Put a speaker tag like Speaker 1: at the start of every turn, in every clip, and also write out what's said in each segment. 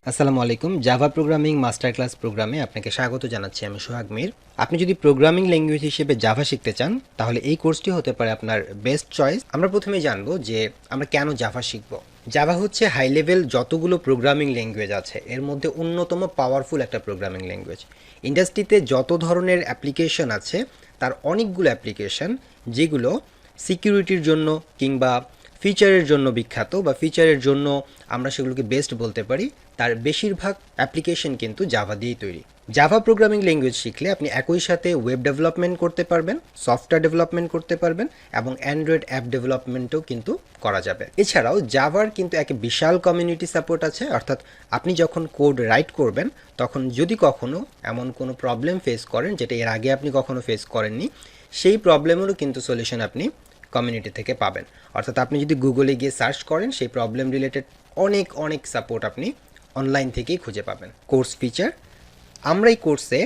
Speaker 1: আসসালামু আলাইকুম। Java programming master class প্রোগ্রামে আপনাকে স্বাগত জানাচ্ছি। আমি সোহাগ মীর। আপনি যদি প্রোগ্রামিং ল্যাঙ্গুয়েজ হিসেবে জাভা শিখতে চান তাহলে এই কোর্সটি হতে পারে আপনার বেস্ট চয়েস। আমরা প্রথমে জানবো যে আমরা কেন জাভা শিখব। জাভা হচ্ছে হাই লেভেল যতগুলো প্রোগ্রামিং ল্যাঙ্গুয়েজ আছে এর মধ্যে অন্যতম পাওয়ারফুল একটা প্রোগ্রামিং ল্যাঙ্গুয়েজ। ইন্ডাস্ট্রিতে যত ধরনের অ্যাপ্লিকেশন আছে তার অনেকগুলো অ্যাপ্লিকেশন যেগুলো সিকিউরিটির জন্য কিংবা ফিচারের জন্য বিখ্যাত বা ফিচারের জন্য আমরা সেগুলোকে বেস্ট বলতে পারি, তার বেশিরভাগ অ্যাপ্লিকেশন কিন্তু জাভা দিয়েই তৈরি। জাভা প্রোগ্রামিং ল্যাঙ্গুয়েজ শিখলে আপনি একই সাথে ওয়েব ডেভেলপমেন্ট করতে পারবেন, সফটওয়্যার ডেভেলপমেন্ট করতে পারবেন এবং অ্যান্ড্রয়েড অ্যাপ ডেভেলপমেন্টও কিন্তু করা যাবে। এছাড়াও জাভার কিন্তু এক বিশাল কমিউনিটি সাপোর্ট আছে, অর্থাৎ আপনি যখন কোড রাইট করবেন তখন যদি কখনো এমন কোনো প্রবলেম ফেস করেন যেটা এর আগে আপনি কখনো ফেস করেননি, সেই প্রবলেমেরও কিন্তু সলিউশন আপনি কমিউনিটি থেকে পাবেন। অর্থাৎ আপনি যদি গুগলে গিয়ে সার্চ করেন সেই প্রবলেম রিলেটেড অনেক সাপোর্ট আপনি অনলাইন থেকেই খুঁজে পাবেন। কোর্স ফিচার, আমরা এই কোর্সে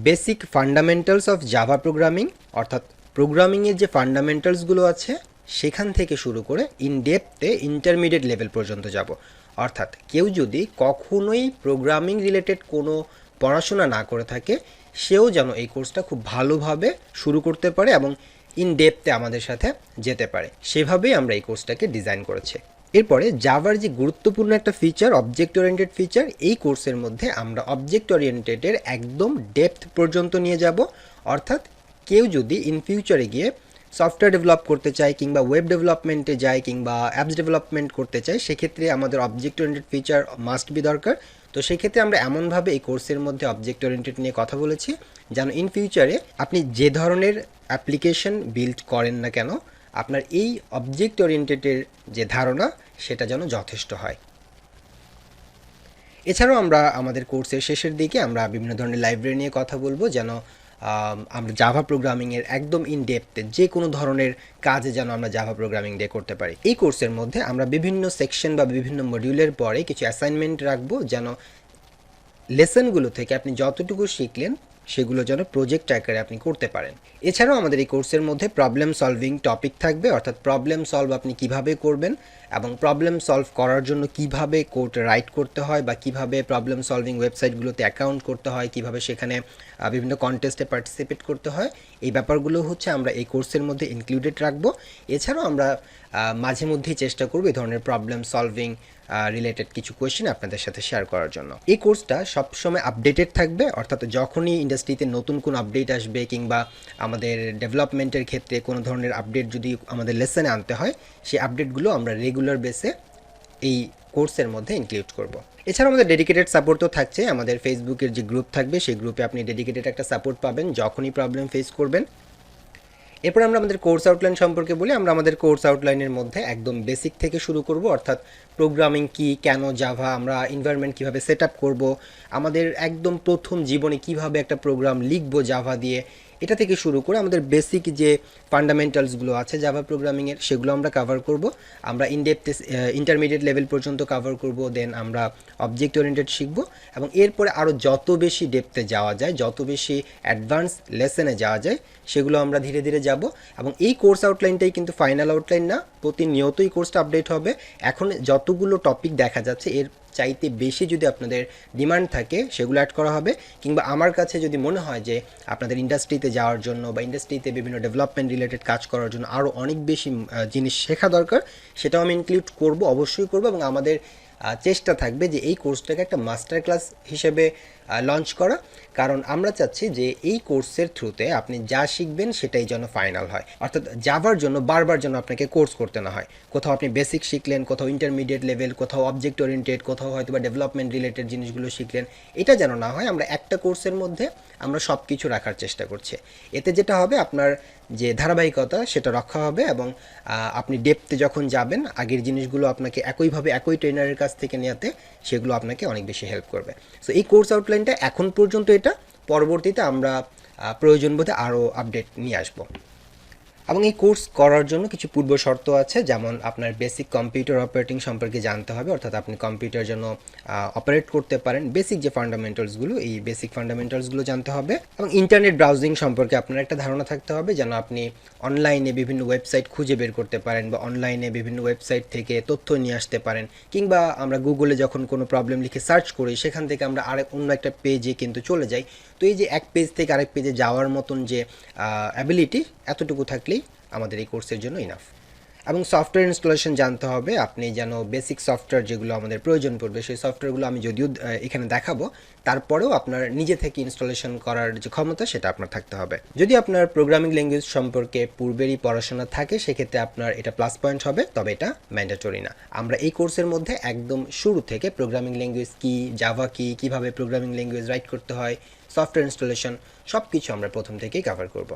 Speaker 1: basic fundamentals of Java programming অর্থাৎ প্রোগ্রামিংয়ের যে ফান্ডামেন্টালসগুলো আছে সেখান থেকে শুরু করে ইন ডেপথে ইন্টারমিডিয়েট লেভেল পর্যন্ত যাব। অর্থাৎ কেউ যদি কখনোই প্রোগ্রামিং রিলেটেড কোনো পড়াশোনা না করে থাকে সেও যেন এই কোর্সটা খুব ভালোভাবে শুরু করতে পারে এবং ইন ডেপথে আমাদের সাথে যেতে পারে, সেভাবেই আমরা এই কোর্সটাকে ডিজাইন করেছি। এরপরে জাভার যে গুরুত্বপূর্ণ একটা ফিচার অবজেক্ট ওরিয়েন্টেড ফিচার, এই কোর্সের মধ্যে আমরা অবজেক্ট ওরিয়েন্টেডের একদম ডেপথ পর্যন্ত নিয়ে যাব। অর্থাৎ কেউ যদি ইন ফিউচারে গিয়ে সফটওয়্যার ডেভেলপ করতে চায় কিংবা ওয়েব ডেভেলপমেন্টে যায় কিংবা অ্যাপস ডেভেলপমেন্ট করতে চায় সেক্ষেত্রে আমাদের object oriented feature must be দরকার। তো সেক্ষেত্রে আমরা এমনভাবে এই কোর্সের মধ্যে অবজেক্ট ওরিয়েন্টেড নিয়ে কথা বলেছি যেন ইন ফিউচারে আপনি যে ধরনের অ্যাপ্লিকেশন বিল্ড করেন না কেন আপনার এই অবজেক্ট ওরিয়েন্টেডের যে ধারণা সেটা যেন যথেষ্ট হয়। এছাড়াও আমরা আমাদের কোর্সের শেষের দিকে আমরা বিভিন্ন ধরনের লাইব্রেরি নিয়ে কথা বলবো যেন আমরা জাভা প্রোগ্রামিংয়ের একদম ইন ডেপথে যে কোনো ধরনের কাজে যেন আমরা জাভা প্রোগ্রামিং দিয়ে করতে পারি। এই কোর্সের মধ্যে আমরা বিভিন্ন সেকশন বা বিভিন্ন মডিউলের পরে কিছু অ্যাসাইনমেন্ট রাখবো যেন লেসনগুলো থেকে আপনি যতটুকু শিখলেন সেগুলো যেন প্রজেক্ট আকারে আপনি করতে পারেন। এছাড়াও আমাদের এই কোর্সের মধ্যে প্রবলেম সলভিং টপিক থাকবে, অর্থাৎ প্রবলেম সলভ আপনি কিভাবে করবেন এবং প্রবলেম সলভ করার জন্য কিভাবে কোড রাইট করতে হয় বা কিভাবে প্রবলেম সলভিং ওয়েবসাইটগুলোতে অ্যাকাউন্ট করতে হয়, কিভাবে সেখানে বিভিন্ন কন্টেস্টে পার্টিসিপেট করতে হয়, এই ব্যাপারগুলো হচ্ছে আমরা এই কোর্সের মধ্যে ইনক্লুডেড রাখবো। এছাড়াও আমরা মাঝে মধ্যেই চেষ্টা করব এই ধরনের প্রবলেম সলভিং রিলেটেড কিছু কোয়েশ্চেন আপনাদের সাথে শেয়ার করার জন্য। এই কোর্সটা সবসময় আপডেটেড থাকবে, অর্থাৎ যখনই ইন্ডাস্ট্রিতে নতুন কোনো আপডেট আসবে কিংবা আমাদের ডেভেলপমেন্টের ক্ষেত্রে কোনো ধরনের আপডেট যদি আমাদের লেসনে আনতে হয় সেই আপডেটগুলো আমরা রেগুলার বেসে এই কোর্সের মধ্যে ইনক্লুড করব। এছাড়া আমাদের ডেডিকেটেড সাপোর্ট তো থাকছে, আমাদের ফেসবুকের যে গ্রুপ থাকবে সেই গ্রুপে আপনি ডেডিকেটেড একটা সাপোর্ট পাবেন যখনই প্রবলেম ফেস করবেন। এরপর আমরা আমাদের কোর্স আউটলাইন সম্পর্কে বলি। আমরা আমাদের কোর্স আউটলাইনের মধ্যে একদম বেসিক থেকে শুরু করব, অর্থাৎ প্রোগ্রামিং কি, কেন জাভা, আমরা এনভায়রনমেন্ট কীভাবে সেট আপ করবো, আমাদের একদম প্রথম জীবনে কিভাবে একটা প্রোগ্রাম লিখবো জাভা দিয়ে, এটা থেকে শুরু করে আমাদের বেসিক যে ফান্ডামেন্টালসগুলো আছে জাভা প্রোগ্রামিংয়ের সেগুলো আমরা কভার করব। আমরা ইনডেপথে ইন্টারমিডিয়েট লেভেল পর্যন্ত কভার করব, দেন আমরা অবজেক্ট ওরিয়েন্টেড শিখব এবং এরপরে আরও যত বেশি ডেপথে যাওয়া যায়, যত বেশি অ্যাডভান্স লেসনে যাওয়া যায় সেগুলো আমরা ধীরে ধীরে যাব। এবং এই কোর্স আউটলাইনটাই কিন্তু ফাইনাল আউটলাইন না, প্রতিনিয়তই কোর্সটা আপডেট হবে। এখন যতগুলো টপিক দেখা যাচ্ছে এর চাইতে বেশি যদি আপনাদের ডিমান্ড থাকে সেগুলো অ্যাড করা হবে, কিংবা আমার কাছে যদি মনে হয় যে আপনাদের ইন্ডাস্ট্রিতে যাওয়ার জন্য বা ইন্ডাস্ট্রিতে বিভিন্ন ডেভেলপমেন্ট রিলেটেড কাজ করার জন্য আরও অনেক বেশি জিনিস শেখা দরকার, সেটাও আমি ইনক্লুড করব, অবশ্যই করব। এবং আমাদের চেষ্টা থাকবে যে এই কোর্সটাকে একটা মাস্টার ক্লাস হিসেবে লঞ্চ করা, কারণ আমরা চাচ্ছি যে এই কোর্সের থ্রুতে আপনি যা শিখবেন সেটাই যেন ফাইনাল হয়। অর্থাৎ যাবার জন্য বারবার যেন আপনাকে কোর্স করতে না হয়, কোথাও আপনি বেসিক শিখলেন, কোথাও ইন্টারমিডিয়েট লেভেল, কোথাও অবজেক্ট ওরিয়েন্টেড, কোথাও হয়তো বা ডেভেলপমেন্ট রিলেটেড জিনিসগুলো শিখলেন, এটা যেন না হয়। আমরা একটা কোর্সের মধ্যে আমরা সব কিছু রাখার চেষ্টা করছি। এতে যেটা হবে আপনার যে ধারাবাহিকতা সেটা রক্ষা হবে এবং আপনি ডেপথে যখন যাবেন আগের জিনিসগুলো আপনাকে একইভাবে একই ট্রেনারের কাছ থেকে নেওয়াতে সেগুলো আপনাকে অনেক বেশি হেল্প করবে। সো এই কোর্স আউটলাইনটা এখন পর্যন্ত এটা, পরবর্তীতে আমরা প্রয়োজন বোধে আরও আপডেট নিয়ে আসবো। এবং এই কোর্স করার জন্য কিছু পূর্ব শর্ত আছে, যেমন আপনার বেসিক কম্পিউটার অপারেটিং সম্পর্কে জানতে হবে, অর্থাৎ আপনি কম্পিউটার যেন অপারেট করতে পারেন, বেসিক যে ফান্ডামেন্টালসগুলো, এই বেসিক ফান্ডামেন্টালসগুলো জানতে হবে। এবং ইন্টারনেট ব্রাউজিং সম্পর্কে আপনার একটা ধারণা থাকতে হবে, যেন আপনি অনলাইনে বিভিন্ন ওয়েবসাইট খুঁজে বের করতে পারেন বা অনলাইনে বিভিন্ন ওয়েবসাইট থেকে তথ্য নিয়ে আসতে পারেন, কিংবা আমরা গুগলে যখন কোনো প্রবলেম লিখে সার্চ করি সেখান থেকে আমরা অন্য একটা পেজে কিন্তু চলে যাই। তো এই যে এক পেজ থেকে আরেক পেজে যাওয়ার মতন যে অ্যাবিলিটি, এতটুকু থাকলেই আমাদের এই কোর্সের জন্য ইনাফ। এবং সফটওয়্যার ইনস্টলেশন জানতে হবে, আপনি যেন বেসিক সফটওয়্যার যেগুলো আমাদের প্রয়োজন পড়বে সেই সফটওয়্যারগুলো আমি যদিও এখানে দেখাবো, তারপরেও আপনার নিজে থেকে ইনস্টলেশন করার যে ক্ষমতা সেটা আপনার থাকতে হবে। যদি আপনার প্রোগ্রামিং ল্যাঙ্গুয়েজ সম্পর্কে পূর্বেরই পড়াশোনা থাকে সেক্ষেত্রে আপনার এটা প্লাস পয়েন্ট হবে, তবে এটা ম্যান্ডেটরি না। আমরা এই কোর্সের মধ্যে একদম শুরু থেকে প্রোগ্রামিং ল্যাঙ্গুয়েজ কী, জাভা কী, কীভাবে প্রোগ্রামিং ল্যাঙ্গুয়েজ রাইট করতে হয়, সফটওয়্যার ইনস্টলেশন সব কিছু আমরা প্রথম থেকেই কভার করব।